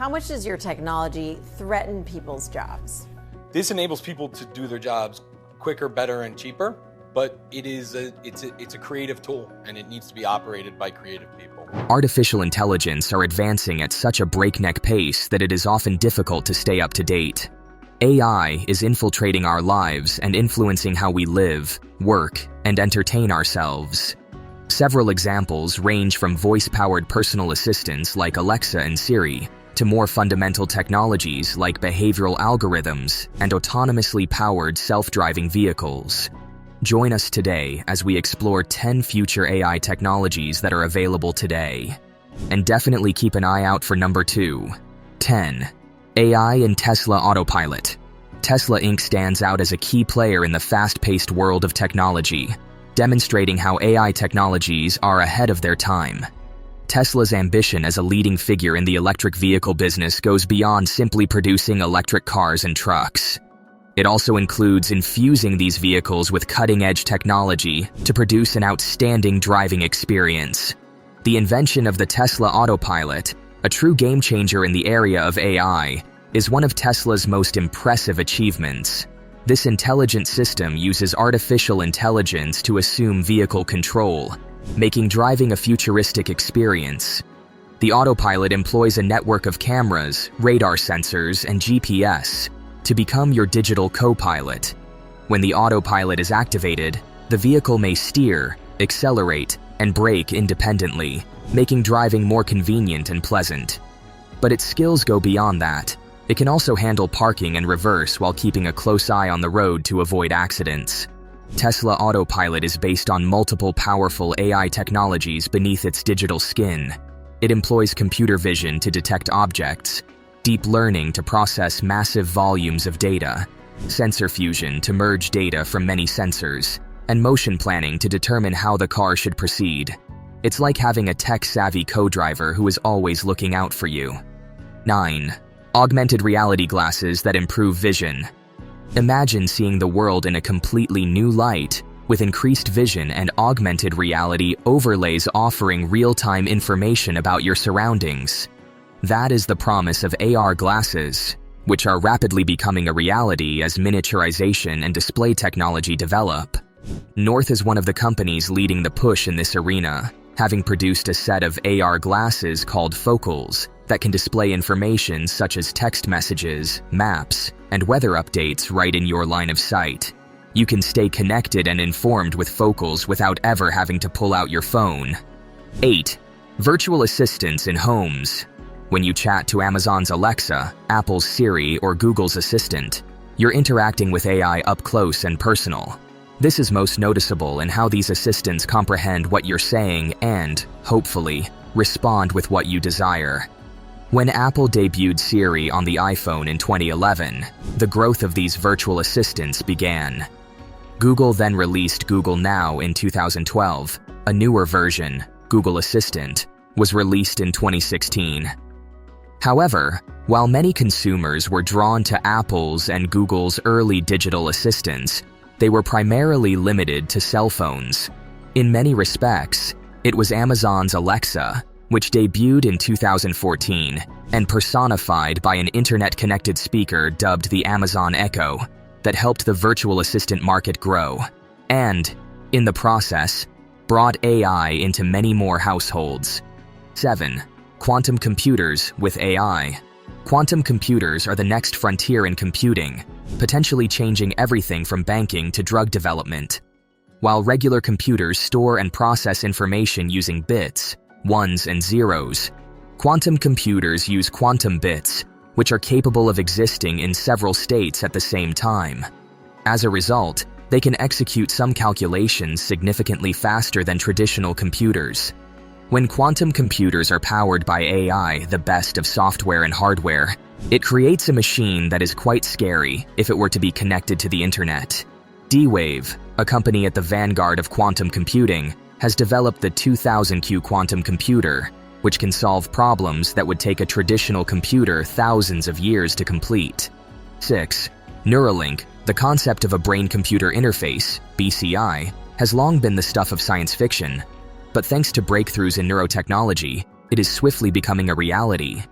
How much does your technology threaten people's jobs? This enables people to do their jobs quicker, better, and cheaper, but it's a creative tool, and it needs to be operated by creative people. Artificial intelligence are advancing at such a breakneck pace that it is often difficult to stay up to date. AI is infiltrating our lives and influencing how we live, work, and entertain ourselves. Several examples range from voice-powered personal assistants like Alexa and Siri, to more fundamental technologies like behavioral algorithms and autonomously powered self-driving vehicles. Join us today as we explore 10 future AI technologies that are available today. And definitely keep an eye out for number 2. 10. AI in Tesla Autopilot. Tesla Inc. stands out as a key player in the fast-paced world of technology, demonstrating how AI technologies are ahead of their time. Tesla's ambition as a leading figure in the electric vehicle business goes beyond simply producing electric cars and trucks. It also includes infusing these vehicles with cutting-edge technology to produce an outstanding driving experience. The invention of the Tesla Autopilot, a true game-changer in the area of AI, is one of Tesla's most impressive achievements. This intelligent system uses artificial intelligence to assume vehicle control, making driving a futuristic experience. The Autopilot employs a network of cameras, radar sensors, and GPS to become your digital co-pilot. When the Autopilot is activated, the vehicle may steer, accelerate, and brake independently, making driving more convenient and pleasant. But its skills go beyond that. It can also handle parking and reverse while keeping a close eye on the road to avoid accidents. Tesla Autopilot is based on multiple powerful AI technologies beneath its digital skin. It employs computer vision to detect objects, deep learning to process massive volumes of data, sensor fusion to merge data from many sensors, and motion planning to determine how the car should proceed. It's like having a tech-savvy co-driver who is always looking out for you. 9. Augmented reality glasses that improve vision. Imagine seeing the world in a completely new light, with increased vision and augmented reality overlays offering real-time information about your surroundings. That is the promise of AR glasses, which are rapidly becoming a reality as miniaturization and display technology develop. North is one of the companies leading the push in this arena, having produced a set of AR glasses called Focals that can display information such as text messages, maps, and weather updates right in your line of sight. You can stay connected and informed with Focals without ever having to pull out your phone. 8. Virtual assistants in homes. When you chat to Amazon's Alexa, Apple's Siri, or Google's Assistant, you're interacting with AI up close and personal. This is most noticeable in how these assistants comprehend what you're saying and, hopefully, respond with what you desire. When Apple debuted Siri on the iPhone in 2011, the growth of these virtual assistants began. Google then released Google Now in 2012. A newer version, Google Assistant, was released in 2016. However, while many consumers were drawn to Apple's and Google's early digital assistants, they were primarily limited to cell phones. In many respects, it was Amazon's Alexa, which debuted in 2014 and personified by an internet-connected speaker dubbed the Amazon Echo, that helped the virtual assistant market grow, and, in the process, brought AI into many more households. 7. Quantum computers with AI. Quantum computers are the next frontier in computing, potentially changing everything from banking to drug development. While regular computers store and process information using bits, ones and zeros, quantum computers use quantum bits, which are capable of existing in several states at the same time. As a result, they can execute some calculations significantly faster than traditional computers. When quantum computers are powered by AI, the best of software and hardware, it creates a machine that is quite scary if it were to be connected to the internet. D-Wave, a company at the vanguard of quantum computing, has developed the 2000Q quantum computer, which can solve problems that would take a traditional computer thousands of years to complete. 6. Neuralink, the concept of a brain-computer interface, BCI, has long been the stuff of science fiction, but thanks to breakthroughs in neurotechnology, it is swiftly becoming a reality.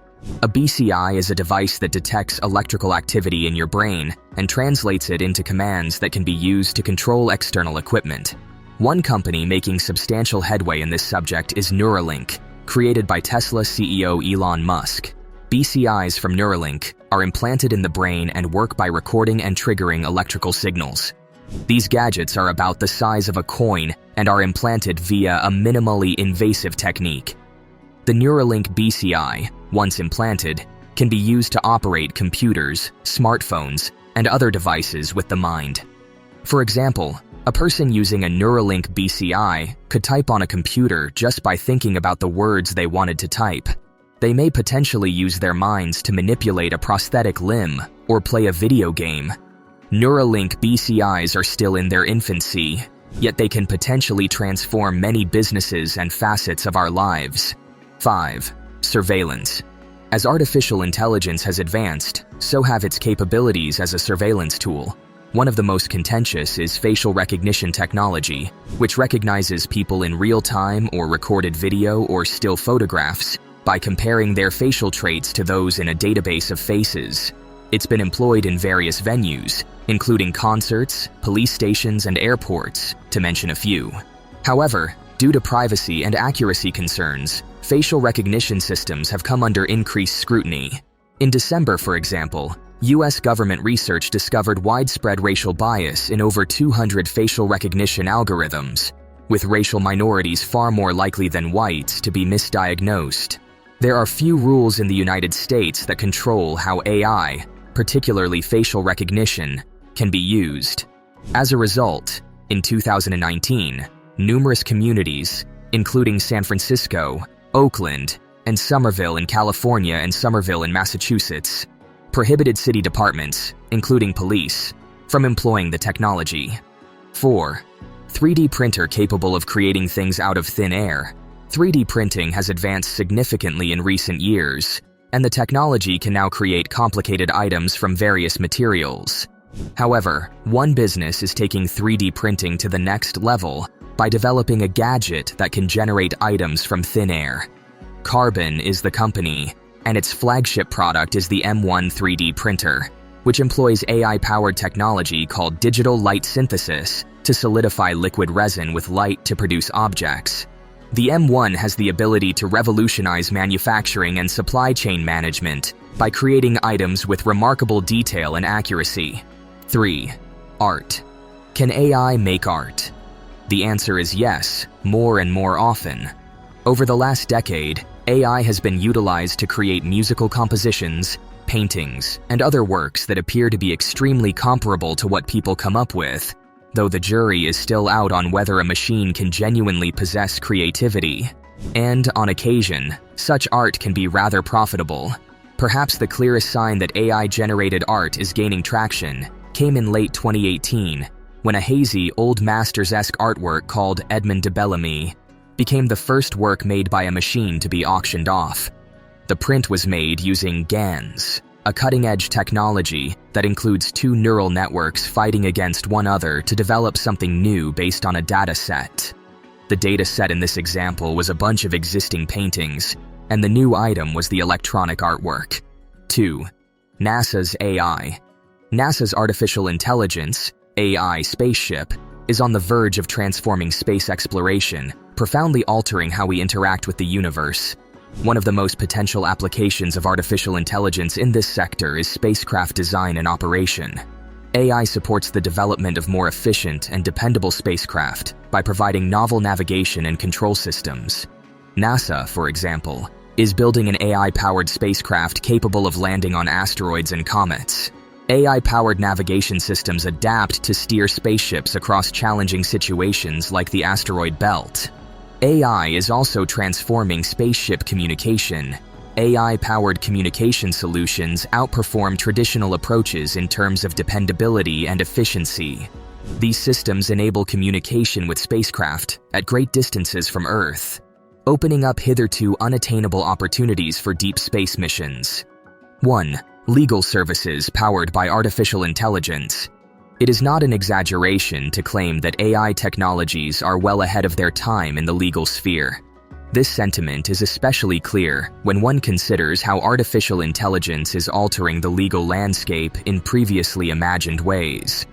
A BCI is a device that detects electrical activity in your brain and translates it into commands that can be used to control external equipment. One company making substantial headway in this subject is Neuralink, created by Tesla CEO Elon Musk. BCIs from Neuralink are implanted in the brain and work by recording and triggering electrical signals. These gadgets are about the size of a coin and are implanted via a minimally invasive technique. The Neuralink BCI, once implanted, can be used to operate computers, smartphones, and other devices with the mind. For example, a person using a Neuralink BCI could type on a computer just by thinking about the words they wanted to type. They may potentially use their minds to manipulate a prosthetic limb or play a video game. Neuralink BCIs are still in their infancy, yet they can potentially transform many businesses and facets of our lives. 5. Surveillance. As artificial intelligence has advanced, so have its capabilities as a surveillance tool. One of the most contentious is facial recognition technology, which recognizes people in real time or recorded video or still photographs by comparing their facial traits to those in a database of faces. It's been employed in various venues, including concerts, police stations, and airports, to mention a few. However, due to privacy and accuracy concerns, facial recognition systems have come under increased scrutiny. In December, for example, U.S. government research discovered widespread racial bias in over 200 facial recognition algorithms, with racial minorities far more likely than whites to be misdiagnosed. There are few rules in the United States that control how AI, particularly facial recognition, can be used. As a result, in 2019, numerous communities, including San Francisco, Oakland, and Somerville in California and Somerville in Massachusetts, prohibited city departments, including police, from employing the technology. 4. 3D printer capable of creating things out of thin air. 3D printing has advanced significantly in recent years, and the technology can now create complicated items from various materials. However, one business is taking 3D printing to the next level by developing a gadget that can generate items from thin air. Carbon is the company, and its flagship product is the M1 3D printer, which employs AI-powered technology called digital light synthesis to solidify liquid resin with light to produce objects. The M1 has the ability to revolutionize manufacturing and supply chain management by creating items with remarkable detail and accuracy. 3. Art. Can AI make art? The answer is yes, more and more often. Over the last decade, AI has been utilized to create musical compositions, paintings, and other works that appear to be extremely comparable to what people come up with, though the jury is still out on whether a machine can genuinely possess creativity. And, on occasion, such art can be rather profitable. Perhaps the clearest sign that AI-generated art is gaining traction came in late 2018, when a hazy, Old Masters-esque artwork called Edmund de Bellamy became the first work made by a machine to be auctioned off. The print was made using GANs, a cutting-edge technology that includes two neural networks fighting against one another to develop something new based on a data set. The data set in this example was a bunch of existing paintings, and the new item was the electronic artwork. 2. NASA's AI. NASA's artificial intelligence, AI spaceship, is on the verge of transforming space exploration, profoundly altering how we interact with the universe. One of the most potential applications of artificial intelligence in this sector is spacecraft design and operation. AI supports the development of more efficient and dependable spacecraft by providing novel navigation and control systems. NASA, for example, is building an AI-powered spacecraft capable of landing on asteroids and comets. AI-powered navigation systems adapt to steer spaceships across challenging situations like the asteroid belt. AI is also transforming spaceship communication. AI-powered communication solutions outperform traditional approaches in terms of dependability and efficiency. These systems enable communication with spacecraft at great distances from Earth, opening up hitherto unattainable opportunities for deep space missions. 1. Legal services powered by artificial intelligence. It is not an exaggeration to claim that AI technologies are well ahead of their time in the legal sphere. This sentiment is especially clear when one considers how artificial intelligence is altering the legal landscape in previously imagined ways.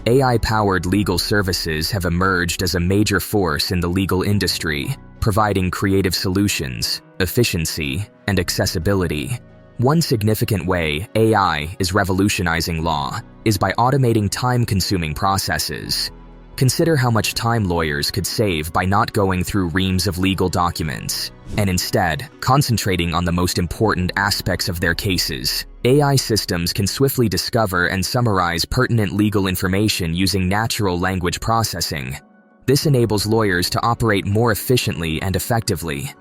AI-powered legal services have emerged as a major force in the legal industry, providing creative solutions, efficiency, and accessibility. One significant way AI is revolutionizing law is by automating time-consuming processes. Consider how much time lawyers could save by not going through reams of legal documents, and instead concentrating on the most important aspects of their cases. AI systems can swiftly discover and summarize pertinent legal information using natural language processing. This enables lawyers to operate more efficiently and effectively.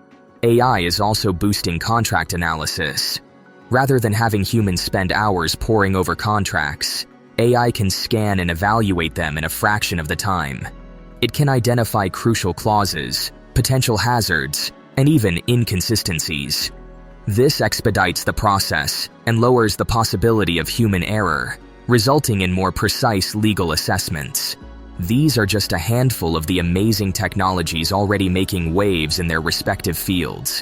AI is also boosting contract analysis. Rather than having humans spend hours poring over contracts, AI can scan and evaluate them in a fraction of the time. It can identify crucial clauses, potential hazards, and even inconsistencies. This expedites the process and lowers the possibility of human error, resulting in more precise legal assessments. These are just a handful of the amazing technologies already making waves in their respective fields.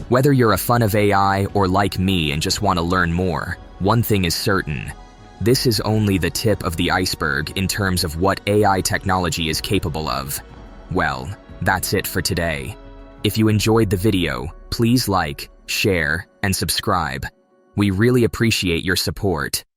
Whether you're a fan of AI or like me and just want to learn more, one thing is certain. This is only the tip of the iceberg in terms of what AI technology is capable of. Well, that's it for today. If you enjoyed the video, please like, share, and subscribe. We really appreciate your support.